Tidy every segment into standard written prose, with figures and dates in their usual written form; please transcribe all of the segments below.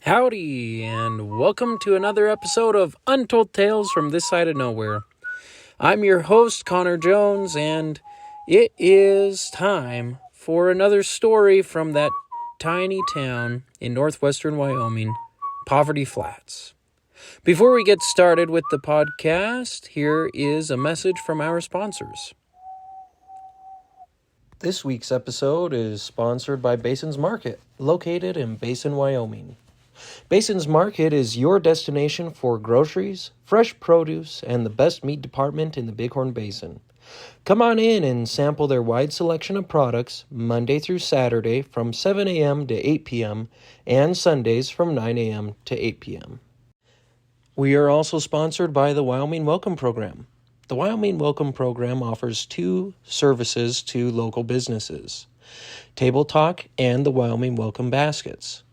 Howdy, and welcome to another episode of Untold Tales from this side of nowhere. I'm your host, Connor Jones, and it is time for another story from that tiny town in northwestern Wyoming, Poverty Flats. Before we get started with the podcast, here is a message from our sponsors. This week's episode is sponsored by Bason's Market, located in Basin, Wyoming. Bason's Market is your destination for groceries, fresh produce, and the best meat department in the Bighorn Basin. Come on in and sample their wide selection of products Monday through Saturday from 7 a.m. to 8 p.m. and Sundays from 9 a.m. to 8 p.m. We are also sponsored by the Wyoming Welcome Program. The Wyoming Welcome Program offers two services to local businesses: Table Talk and the Wyoming Welcome Baskets.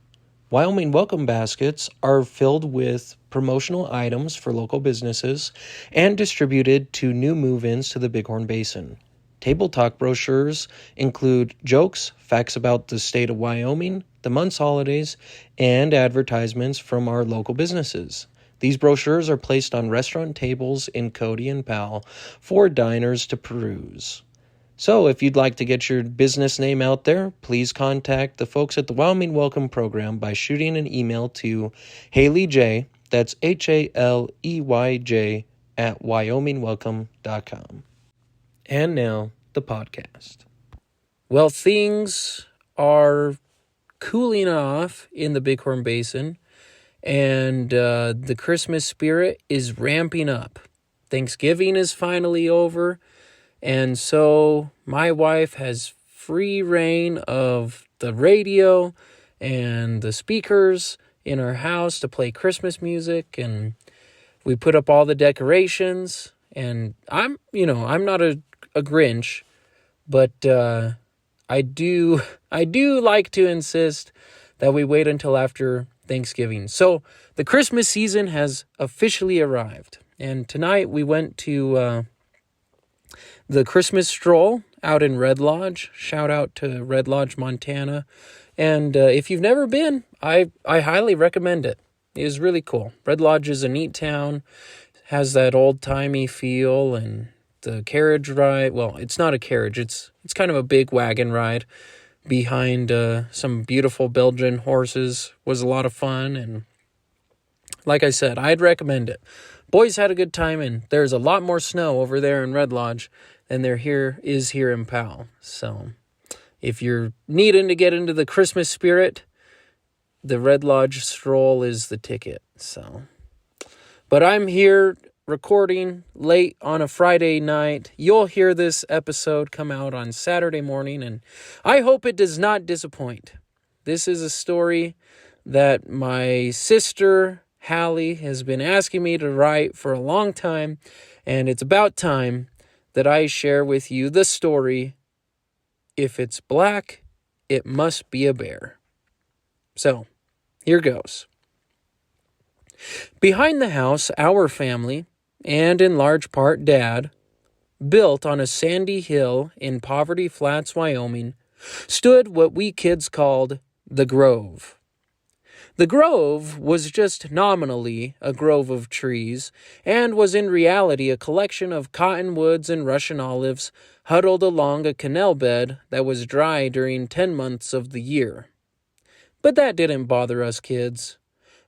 Wyoming Welcome Baskets are filled with promotional items for local businesses and distributed to new move-ins to the Bighorn Basin. Table Talk brochures include jokes, facts about the state of Wyoming, the month's holidays, and advertisements from our local businesses. These brochures are placed on restaurant tables in Cody and Powell for diners to peruse. So if you'd like to get your business name out there, please contact the folks at the Wyoming Welcome Program by shooting an email to Haley J, that's HALEYJ, at wyomingwelcome.com. And now, the podcast. Well, things are cooling off in the Bighorn Basin, and the Christmas spirit is ramping up. Thanksgiving is finally over. And so my wife has free reign of the radio and the speakers in our house to play Christmas music, and we put up all the decorations. And I'm not a Grinch, but I do like to insist that we wait until after Thanksgiving. So the Christmas season has officially arrived, and tonight we went to the Christmas stroll out in Red Lodge. Shout out to Red Lodge, Montana. And if you've never been, I highly recommend it. It is really cool. Red Lodge is a neat town, has that old-timey feel, and the carriage ride, well, it's not a carriage, it's kind of a big wagon ride behind some beautiful Belgian horses was a lot of fun. And like I said, I'd recommend it. Boys had a good time, and there's a lot more snow over there in Red Lodge than there is here in Powell. So if you're needing to get into the Christmas spirit, the Red Lodge stroll is the ticket. But I'm here recording late on a Friday night. You'll hear this episode come out on Saturday morning, and I hope it does not disappoint. This is a story that my sister Hallie has been asking me to write for a long time, and it's about time that I share with you the story, If It's Black, It Must Be a Bear. So, here goes. Behind the house, our family, and in large part Dad, built on a sandy hill in Poverty Flats, Wyoming, stood what we kids called the Grove. The grove was just nominally a grove of trees, and was in reality a collection of cottonwoods and Russian olives huddled along a canal bed that was dry during 10 months of the year. But that didn't bother us kids.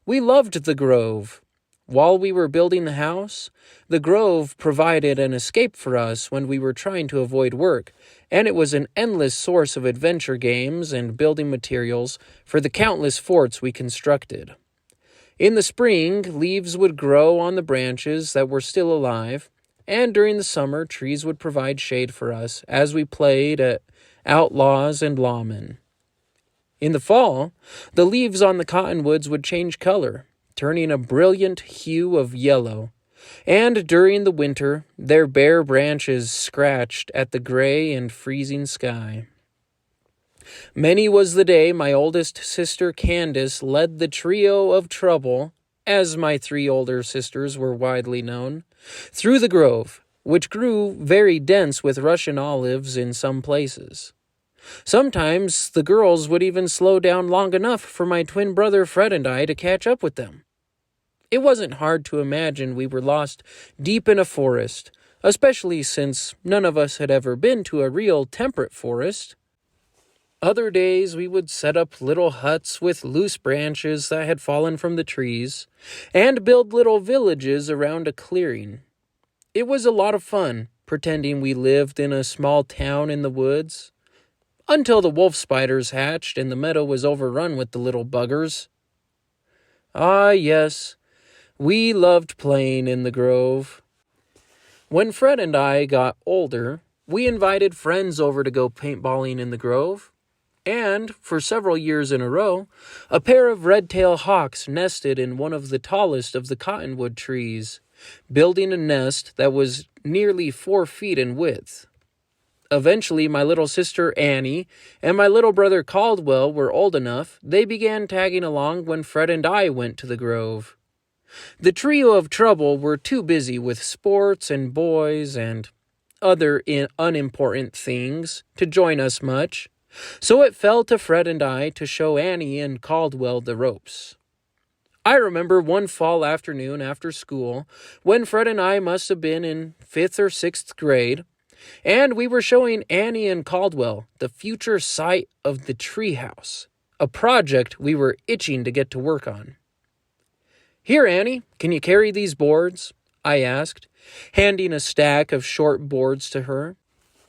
We loved the grove. While we were building the house, the grove provided an escape for us when we were trying to avoid work, and it was an endless source of adventure games and building materials for the countless forts we constructed. In the spring, leaves would grow on the branches that were still alive, and during the summer, trees would provide shade for us as we played at outlaws and lawmen. In the fall, the leaves on the cottonwoods would change color, turning a brilliant hue of yellow, and during the winter, their bare branches scratched at the gray and freezing sky. Many was the day my oldest sister Candace led the trio of trouble, as my 3 older sisters were widely known, through the grove, which grew very dense with Russian olives in some places. Sometimes the girls would even slow down long enough for my twin brother Fred and I to catch up with them. It wasn't hard to imagine we were lost deep in a forest, especially since none of us had ever been to a real temperate forest. Other days we would set up little huts with loose branches that had fallen from the trees, and build little villages around a clearing. It was a lot of fun, pretending we lived in a small town in the woods, until the wolf spiders hatched and the meadow was overrun with the little buggers. Ah, yes, we loved playing in the grove. When Fred and I got older, we invited friends over to go paintballing in the grove. And, for several years in a row, a pair of red-tailed hawks nested in one of the tallest of the cottonwood trees, building a nest that was nearly 4 feet in width. Eventually, my little sister Annie and my little brother Caldwell were old enough they began tagging along when Fred and I went to the grove. The trio of trouble were too busy with sports and boys and other unimportant things to join us much. So it fell to Fred and I to show Annie and Caldwell the ropes. I remember one fall afternoon after school when Fred and I must have been in 5th or 6th grade, and we were showing Annie and Caldwell the future site of the treehouse, a project we were itching to get to work on. "Here, Annie, can you carry these boards?" I asked, handing a stack of short boards to her.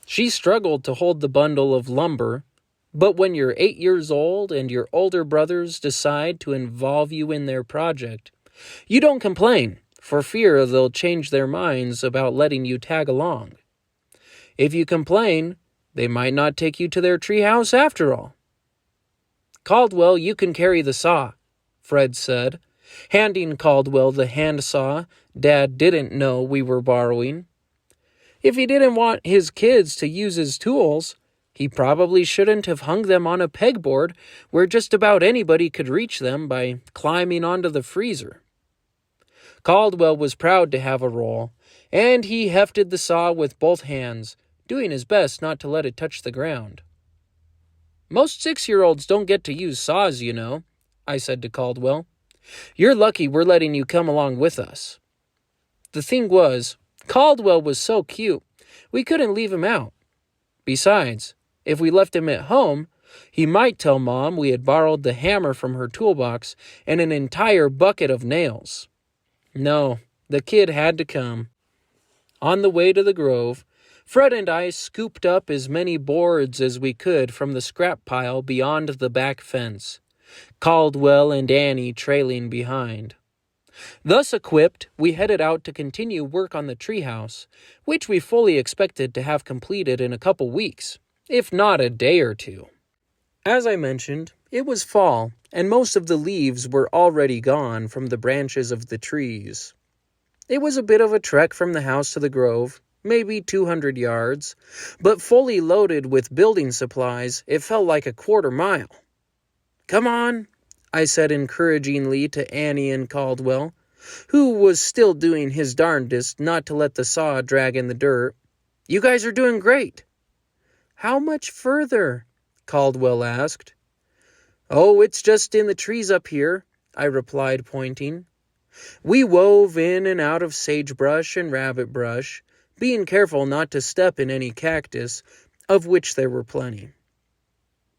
She struggled to hold the bundle of lumber. But when you're 8 years old and your older brothers decide to involve you in their project, you don't complain for fear they'll change their minds about letting you tag along. If you complain, they might not take you to their treehouse after all. "Caldwell, you can carry the saw," Fred said, handing Caldwell the hand saw Dad didn't know we were borrowing. If he didn't want his kids to use his tools, he probably shouldn't have hung them on a pegboard where just about anybody could reach them by climbing onto the freezer. Caldwell was proud to have a role, and he hefted the saw with both hands, doing his best not to let it touch the ground. "Most 6-year-olds don't get to use saws, you know," I said to Caldwell. "You're lucky we're letting you come along with us." The thing was, Caldwell was so cute, we couldn't leave him out. Besides, if we left him at home, he might tell Mom we had borrowed the hammer from her toolbox and an entire bucket of nails. No, the kid had to come. On the way to the grove, Fred and I scooped up as many boards as we could from the scrap pile beyond the back fence, Caldwell and Annie trailing behind. Thus equipped, we headed out to continue work on the treehouse, which we fully expected to have completed in a couple weeks, if not a day or two. As I mentioned, it was fall, and most of the leaves were already gone from the branches of the trees. It was a bit of a trek from the house to the grove, maybe 200 yards, but fully loaded with building supplies, it felt like a quarter mile. "Come on," I said encouragingly to Annie and Caldwell, who was still doing his darndest not to let the saw drag in the dirt. "You guys are doing great." "How much further?" Caldwell asked. "Oh, it's just in the trees up here," I replied, pointing. We wove in and out of sagebrush and rabbit brush, being careful not to step in any cactus, of which there were plenty.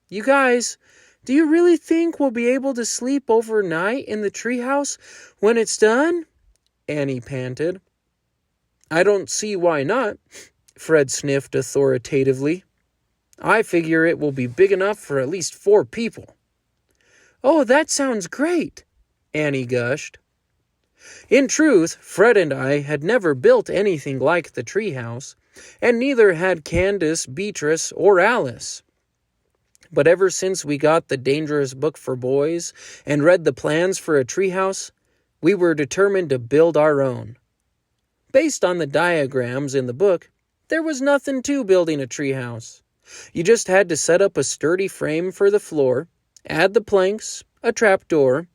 "You guys, do you really think we'll be able to sleep overnight in the treehouse when it's done?" Annie panted. "I don't see why not," Fred sniffed authoritatively. "I figure it will be big enough for at least 4 people. "Oh, that sounds great," Annie gushed. In truth, Fred and I had never built anything like the treehouse, and neither had Candace, Beatrice, or Alice. But ever since we got the dangerous book for boys and read the plans for a treehouse, we were determined to build our own. Based on the diagrams in the book, there was nothing to building a treehouse. You just had to set up a sturdy frame for the floor, add the planks, a trapdoor,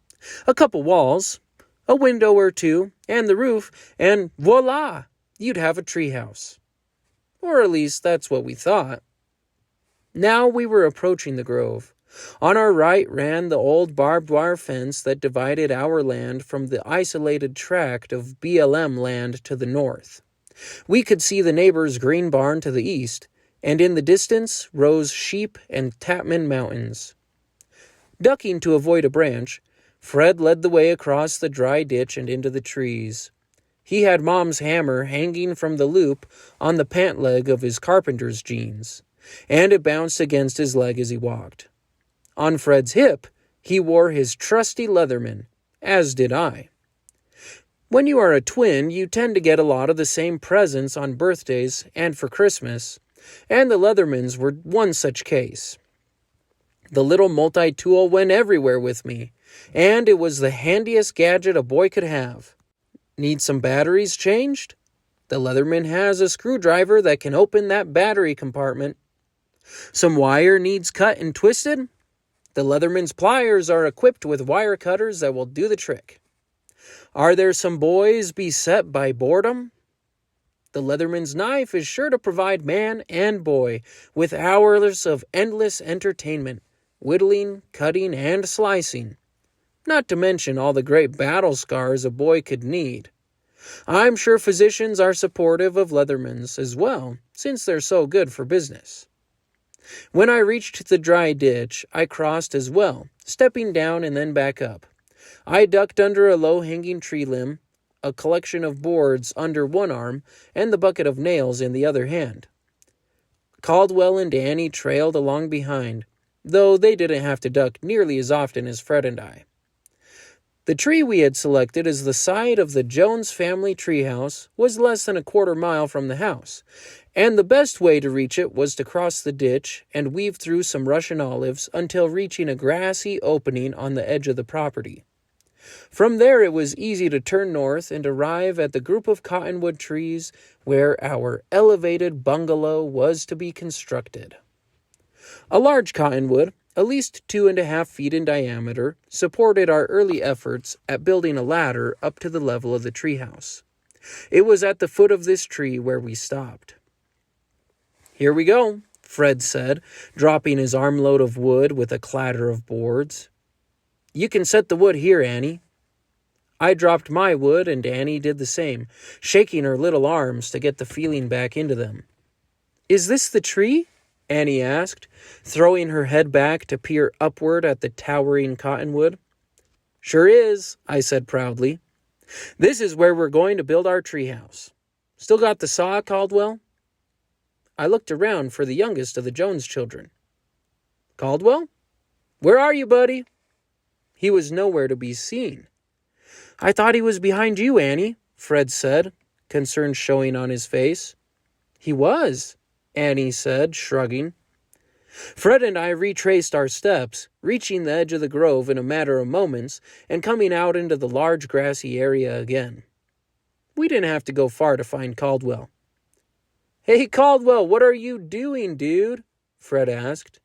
a couple walls, a window or two, and the roof, and voila, you'd have a treehouse. Or at least that's what we thought. Now we were approaching the grove. On our right ran the old barbed wire fence that divided our land from the isolated tract of BLM land to the north. We could see the neighbor's green barn to the east, and in the distance rose Sheep and Tapman Mountains. Ducking to avoid a branch, Fred led the way across the dry ditch and into the trees. He had Mom's hammer hanging from the loop on the pant leg of his carpenter's jeans, and it bounced against his leg as he walked. On Fred's hip, he wore his trusty Leatherman, as did I. When you are a twin, you tend to get a lot of the same presents on birthdays and for Christmas, and the Leathermans were one such case. The little multi-tool went everywhere with me, and it was the handiest gadget a boy could have. Need some batteries changed? The Leatherman has a screwdriver that can open that battery compartment. Some wire needs cut and twisted? The Leatherman's pliers are equipped with wire cutters that will do the trick. Are there some boys beset by boredom? The Leatherman's knife is sure to provide man and boy with hours of endless entertainment, whittling, cutting, and slicing, not to mention all the great battle scars a boy could need. I'm sure physicians are supportive of Leathermans as well, since they're so good for business. When I reached the dry ditch, I crossed as well, stepping down and then back up. I ducked under a low-hanging tree limb, a collection of boards under one arm, and the bucket of nails in the other hand. Caldwell and Annie trailed along behind, though they didn't have to duck nearly as often as Fred and I. The tree we had selected as the site of the Jones family treehouse was less than a quarter mile from the house, and the best way to reach it was to cross the ditch and weave through some Russian olives until reaching a grassy opening on the edge of the property. From there it was easy to turn north and arrive at the group of cottonwood trees where our elevated bungalow was to be constructed. A large cottonwood, at least 2.5 feet in diameter, supported our early efforts at building a ladder up to the level of the treehouse. It was at the foot of this tree where we stopped. "Here we go," Fred said, dropping his armload of wood with a clatter of boards. "You can set the wood here, Annie." I dropped my wood, and Annie did the same, shaking her little arms to get the feeling back into them. "Is this the tree?" Annie asked, throwing her head back to peer upward at the towering cottonwood. "Sure is," I said proudly. "This is where we're going to build our treehouse. Still got the saw, Caldwell?" I looked around for the youngest of the Jones children. "Caldwell? Where are you, buddy?" He was nowhere to be seen. "I thought he was behind you, Annie," Fred said, concern showing on his face. "He was," Annie said, shrugging. Fred and I retraced our steps, reaching the edge of the grove in a matter of moments and coming out into the large grassy area again. We didn't have to go far to find Caldwell. "Hey, Caldwell, what are you doing, dude?" Fred asked.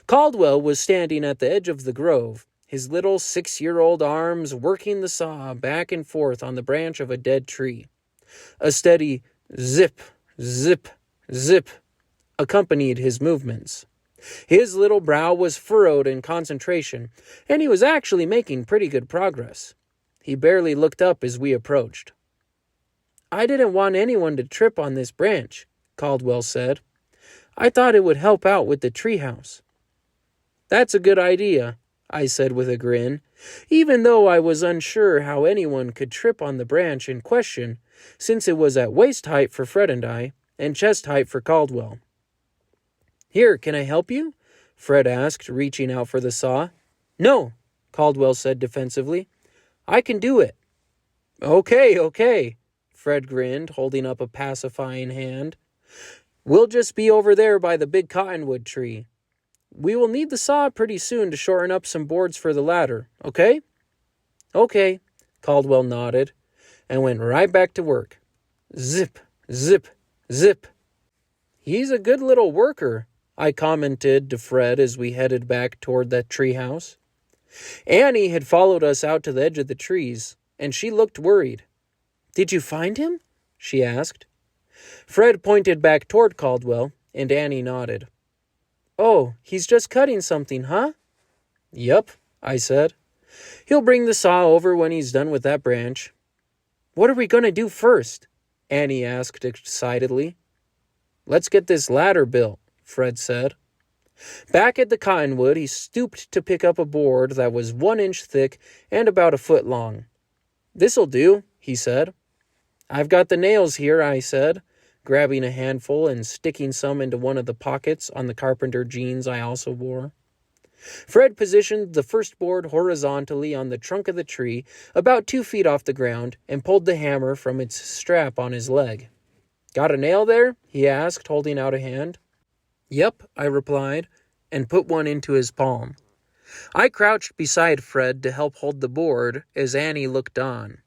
Caldwell was standing at the edge of the grove, his little 6-year-old arms working the saw back and forth on the branch of a dead tree. A steady zip, zip, zip accompanied his movements. His little brow was furrowed in concentration, and he was actually making pretty good progress. He barely looked up as we approached. "I didn't want anyone to trip on this branch," Caldwell said. "I thought it would help out with the treehouse." "That's a good idea," I said with a grin, even though I was unsure how anyone could trip on the branch in question, since it was at waist height for Fred and I, and chest height for Caldwell. "Here, can I help you?" Fred asked, reaching out for the saw. "No," Caldwell said defensively. "I can do it." Okay, Fred grinned, holding up a pacifying hand. "We'll just be over there by the big cottonwood tree. We will need the saw pretty soon to shorten up some boards for the ladder, okay?" "Okay," Caldwell nodded, and went right back to work. Zip, zip, zip. "He's a good little worker," I commented to Fred as we headed back toward that treehouse. Annie had followed us out to the edge of the trees, and she looked worried. "Did you find him?" she asked. Fred pointed back toward Caldwell, and Annie nodded. Oh, he's just cutting something, huh? Yup, I said. He'll bring the saw over when he's done with that branch. What are we going to do first? Annie asked excitedly. Let's get this ladder built, Fred said. Back at the cottonwood, he stooped to pick up a board that was 1 inch thick and about a foot long. This'll do, he said. I've got the nails here, I said, grabbing a handful and sticking some into one of the pockets on the carpenter jeans I also wore. Fred positioned the first board horizontally on the trunk of the tree, about 2 feet off the ground, and pulled the hammer from its strap on his leg. Got a nail there? He asked, holding out a hand. Yep, I replied, and put one into his palm. I crouched beside Fred to help hold the board as Annie looked on.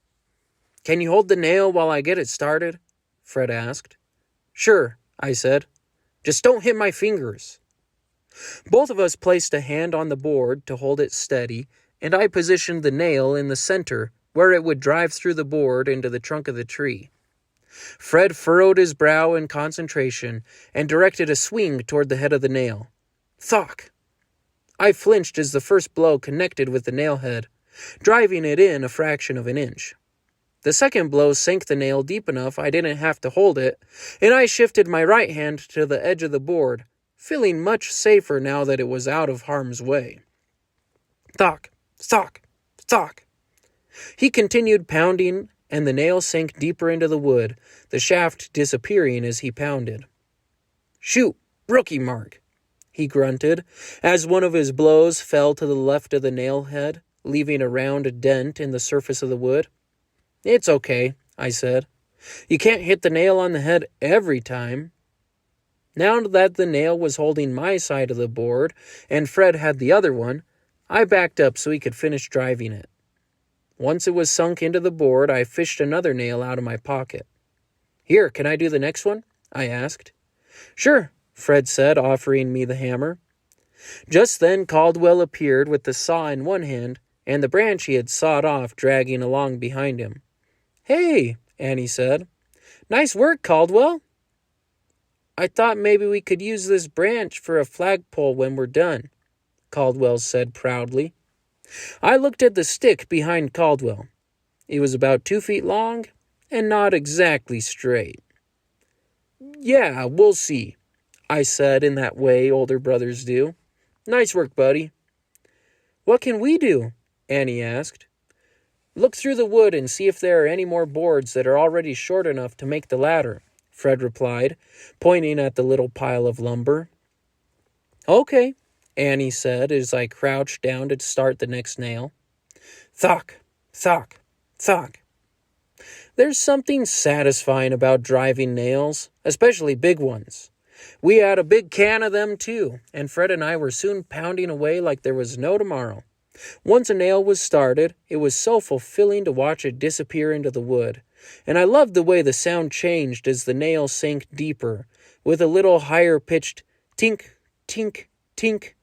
Can you hold the nail while I get it started? Fred asked. Sure, I said. Just don't hit my fingers. Both of us placed a hand on the board to hold it steady, and I positioned the nail in the center where it would drive through the board into the trunk of the tree. Fred furrowed his brow in concentration and directed a swing toward the head of the nail. Thock! I flinched as the first blow connected with the nail head, driving it in a fraction of an inch. The second blow sank the nail deep enough I didn't have to hold it, and I shifted my right hand to the edge of the board, feeling much safer now that it was out of harm's way. Thock! Thock! Thock! He continued pounding, and the nail sank deeper into the wood, the shaft disappearing as he pounded. Shoot! Rookie mark! He grunted, as one of his blows fell to the left of the nail head, leaving a round dent in the surface of the wood. It's okay, I said. You can't hit the nail on the head every time. Now that the nail was holding my side of the board, and Fred had the other one, I backed up so he could finish driving it. Once it was sunk into the board, I fished another nail out of my pocket. Here, can I do the next one? I asked. Sure, Fred said, offering me the hammer. Just then Caldwell appeared with the saw in one hand and the branch he had sawed off dragging along behind him. Hey, Annie said. Nice work, Caldwell. I thought maybe we could use this branch for a flagpole when we're done, Caldwell said proudly. I looked at the stick behind Caldwell. It was about 2 feet long and not exactly straight. Yeah, we'll see, I said in that way older brothers do. Nice work, buddy. What can we do? Annie asked. Look through the wood and see if there are any more boards that are already short enough to make the ladder, Fred replied, pointing at the little pile of lumber. Okay, Annie said as I crouched down to start the next nail. Thock, thock, thock. There's something satisfying about driving nails, especially big ones. We had a big can of them too, and Fred and I were soon pounding away like there was no tomorrow. Once a nail was started, it was so fulfilling to watch it disappear into the wood, and I loved the way the sound changed as the nail sank deeper, with a little higher-pitched tink, tink, tink,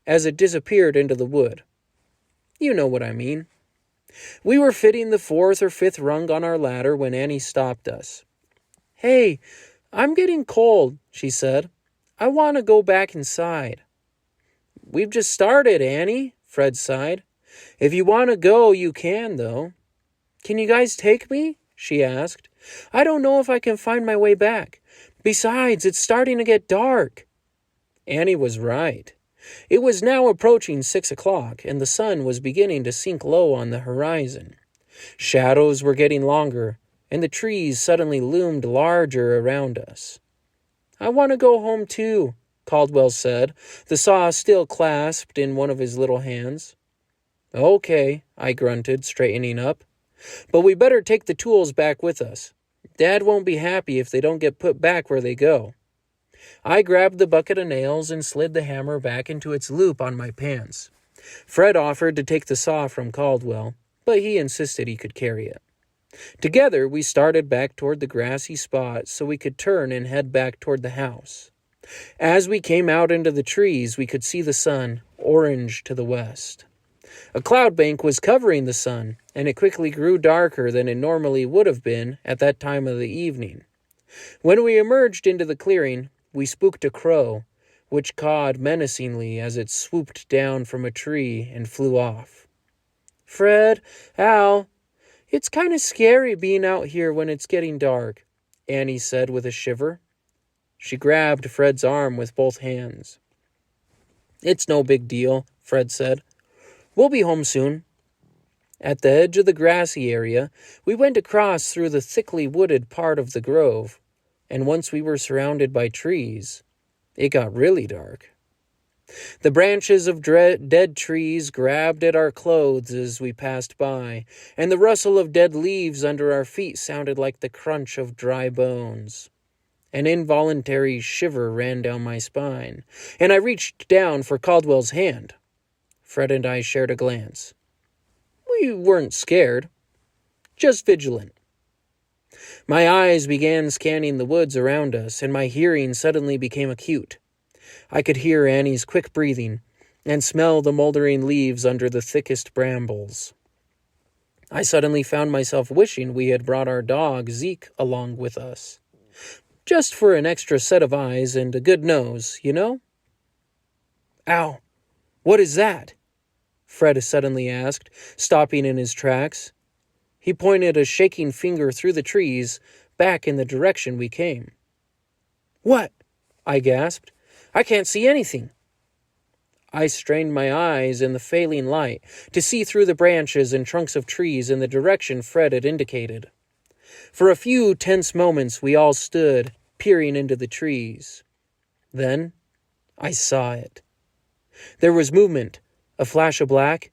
as it disappeared into the wood. You know what I mean. We were fitting the 4th or 5th rung on our ladder when Annie stopped us. Hey, I'm getting cold, she said. I want to go back inside. We've just started, Annie, Fred sighed. If you want to go, you can, though. Can you guys take me? She asked. I don't know if I can find my way back. Besides, it's starting to get dark. Annie was right. It was now approaching 6 o'clock, and the sun was beginning to sink low on the horizon. Shadows were getting longer, and the trees suddenly loomed larger around us. I want to go home too, Caldwell said, the saw still clasped in one of his little hands. Okay, I grunted, straightening up. But we better take the tools back with us. Dad won't be happy if they don't get put back where they go. I grabbed the bucket of nails and slid the hammer back into its loop on my pants. Fred offered to take the saw from Caldwell, but he insisted he could carry it. Together, we started back toward the grassy spot so we could turn and head back toward the house. As we came out into the trees, we could see the sun, orange to the west. A cloud bank was covering the sun, and it quickly grew darker than it normally would have been at that time of the evening. When we emerged into the clearing, we spooked a crow, which cawed menacingly as it swooped down from a tree and flew off. "Fred, Al, it's kind of scary being out here when it's getting dark," Annie said with a shiver. She grabbed Fred's arm with both hands. "It's no big deal," Fred said. "We'll be home soon." At the edge of the grassy area, we went across through the thickly wooded part of the grove, and once we were surrounded by trees, it got really dark. The branches of dead trees grabbed at our clothes as we passed by, and the rustle of dead leaves under our feet sounded like the crunch of dry bones. An involuntary shiver ran down my spine, and I reached down for Caldwell's hand. Fred and I shared a glance. We weren't scared, just vigilant. My eyes began scanning the woods around us, and my hearing suddenly became acute. I could hear Annie's quick breathing and smell the moldering leaves under the thickest brambles. I suddenly found myself wishing we had brought our dog, Zeke, along with us. Just for an extra set of eyes and a good nose, you know? "Ow, what is that?" Fred suddenly asked, stopping in his tracks. He pointed a shaking finger through the trees, back in the direction we came. "What?" I gasped. "I can't see anything." I strained my eyes in the failing light to see through the branches and trunks of trees in the direction Fred had indicated. For a few tense moments we all stood, peering into the trees. Then I saw it. There was movement, a flash of black,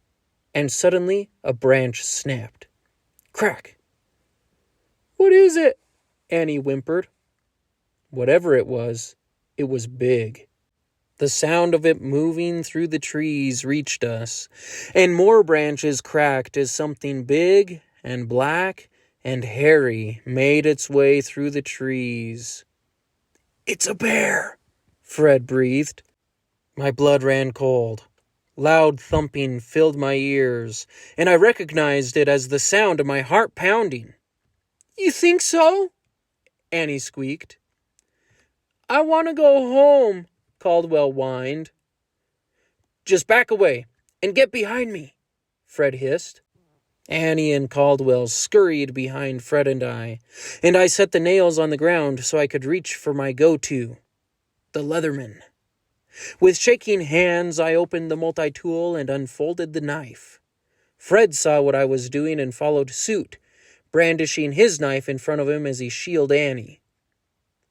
and suddenly a branch snapped. Crack! "What is it?" Annie whimpered. Whatever it was big. The sound of it moving through the trees reached us, and more branches cracked as something big and black and hairy made its way through the trees. "It's a bear," Fred breathed. My blood ran cold. Loud thumping filled my ears, and I recognized it as the sound of my heart pounding. "You think so?" Annie squeaked. "I want to go home," Caldwell whined. "Just back away and get behind me," Fred hissed. Annie and Caldwell scurried behind Fred and I set the nails on the ground so I could reach for my go-to, the Leatherman. With shaking hands, I opened the multi-tool and unfolded the knife. Fred saw what I was doing and followed suit, brandishing his knife in front of him as he shielded Annie.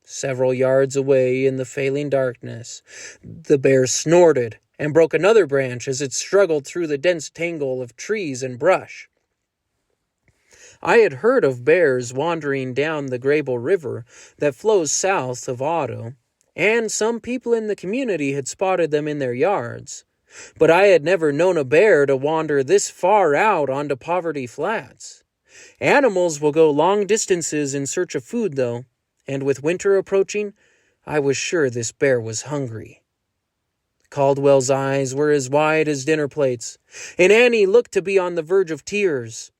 Several yards away in the failing darkness, the bear snorted and broke another branch as it struggled through the dense tangle of trees and brush. I had heard of bears wandering down the Grable River that flows south of Otto, and some people in the community had spotted them in their yards, but I had never known a bear to wander this far out onto Poverty Flats. Animals will go long distances in search of food, though, and with winter approaching, I was sure this bear was hungry. Caldwell's eyes were as wide as dinner plates, and Annie looked to be on the verge of tears.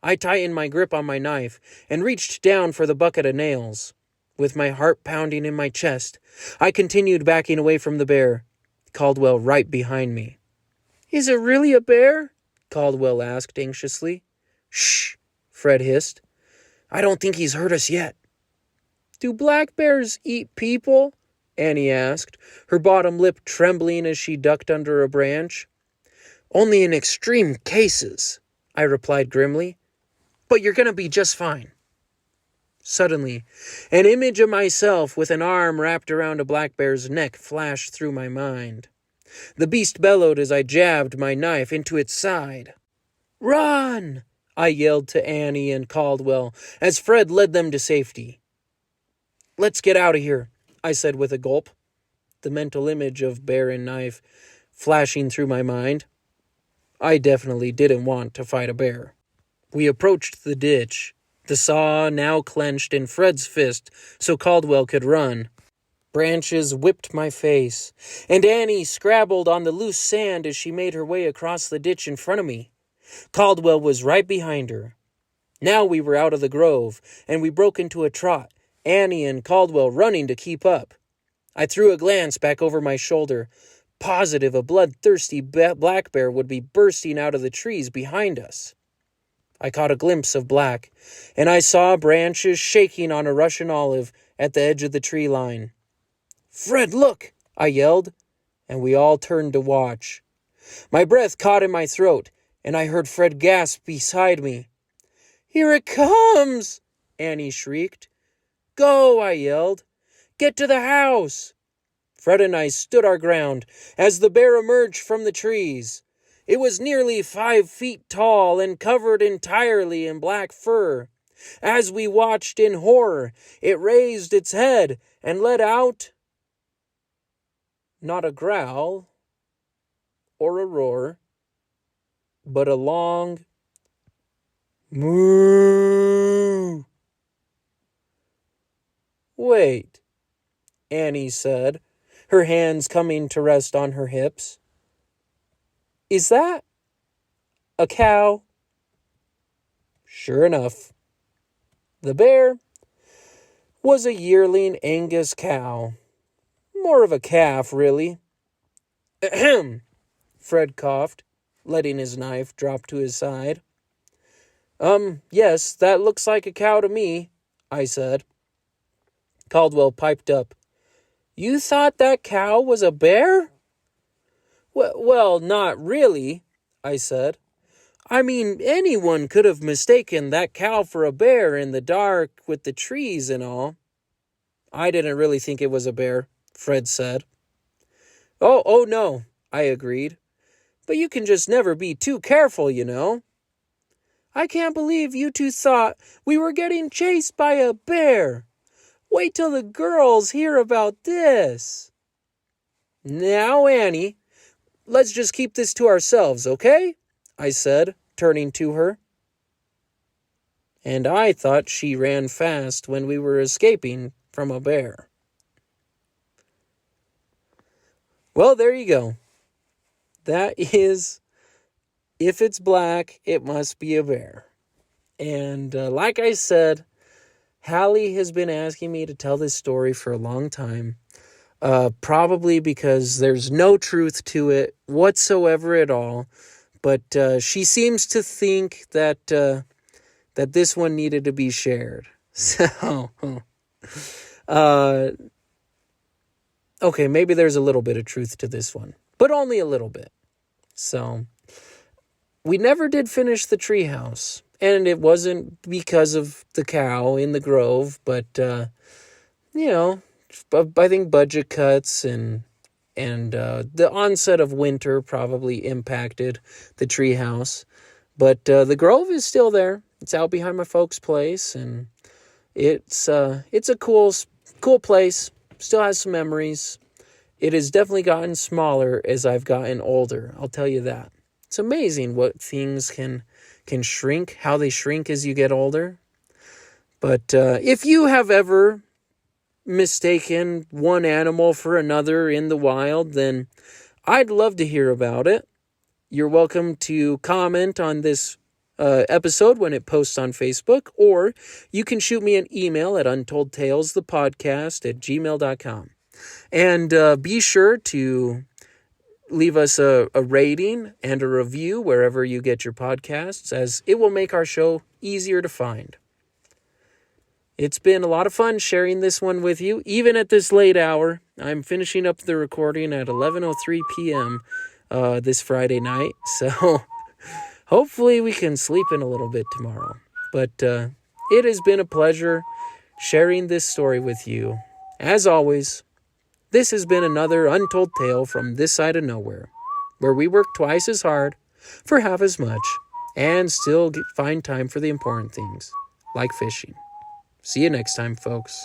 I tightened my grip on my knife and reached down for the bucket of nails. With my heart pounding in my chest, I continued backing away from the bear, Caldwell right behind me. "Is it really a bear?" Caldwell asked anxiously. "Shh," Fred hissed. "I don't think he's hurt us yet." "Do black bears eat people?" Annie asked, her bottom lip trembling as she ducked under a branch. "Only in extreme cases," I replied grimly. "But you're going to be just fine." Suddenly, an image of myself with an arm wrapped around a black bear's neck flashed through my mind. The beast bellowed as I jabbed my knife into its side. "Run!" I yelled to Annie and Caldwell as Fred led them to safety. "Let's get out of here," I said with a gulp, the mental image of bear and knife flashing through my mind. I definitely didn't want to fight a bear. We approached the ditch, the saw now clenched in Fred's fist so Caldwell could run. Branches whipped my face, and Annie scrabbled on the loose sand as she made her way across the ditch in front of me. Caldwell was right behind her. Now we were out of the grove, and we broke into a trot, Annie and Caldwell running to keep up. I threw a glance back over my shoulder, positive a bloodthirsty black bear would be bursting out of the trees behind us. I caught a glimpse of Black, and I saw branches shaking on a Russian olive at the edge of the tree line. "Fred, look!" I yelled, and we all turned to watch. My breath caught in my throat, and I heard Fred gasp beside me. "Here it comes!" Annie shrieked. "Go!" I yelled. "Get to the house!" Fred and I stood our ground as the bear emerged from the trees. It was nearly 5 feet tall and covered entirely in black fur. As we watched in horror, it raised its head and let out not a growl or a roar, but a long moo. "Wait," Annie said, her hands coming to rest on her hips. "Is that a cow?" Sure enough, the bear was a yearling Angus cow. More of a calf, really. "Ahem," Fred coughed, letting his knife drop to his side. Yes, that looks like a cow to me," I said. Caldwell piped up. "You thought that cow was a bear?" Well, not really," I said. "I mean, anyone could have mistaken that cow for a bear in the dark with the trees and all." "I didn't really think it was a bear," Fred said. Oh, no," I agreed. "But you can just never be too careful, you know." "I can't believe you two thought we were getting chased by a bear. Wait till the girls hear about this." "Now, Annie, let's just keep this to ourselves, okay?" I said, turning to her. And I thought she ran fast when we were escaping from a bear. Well, there you go. That is, if it's black, it must be a bear. And like I said, Hallie has been asking me to tell this story for a long time. Probably because there's no truth to it whatsoever at all. But she seems to think that that this one needed to be shared. So, okay, maybe there's a little bit of truth to this one, but only a little bit. So, we never did finish the treehouse, and it wasn't because of the cow in the grove, but I think budget cuts and the onset of winter probably impacted the treehouse. But the grove is still there. It's out behind my folks' place, and it's a cool place. Still has some memories. It has definitely gotten smaller as I've gotten older. I'll tell you that. It's amazing what things can shrink, how they shrink as you get older. But if you have ever mistaken one animal for another in the wild, then I'd love to hear about it. You're welcome to comment on this episode when it posts on Facebook, or you can shoot me an email at untoldtalesthepodcast@gmail.com. And be sure to leave us a rating and a review wherever you get your podcasts, as it will make our show easier to find. It's been a lot of fun sharing this one with you, even at this late hour. I'm finishing up the recording at 11:03 p.m. This Friday night, so hopefully we can sleep in a little bit tomorrow. But it has been a pleasure sharing this story with you. As always, this has been another untold tale from this side of nowhere, where we work twice as hard for half as much and still find time for the important things, like fishing. See you next time, folks.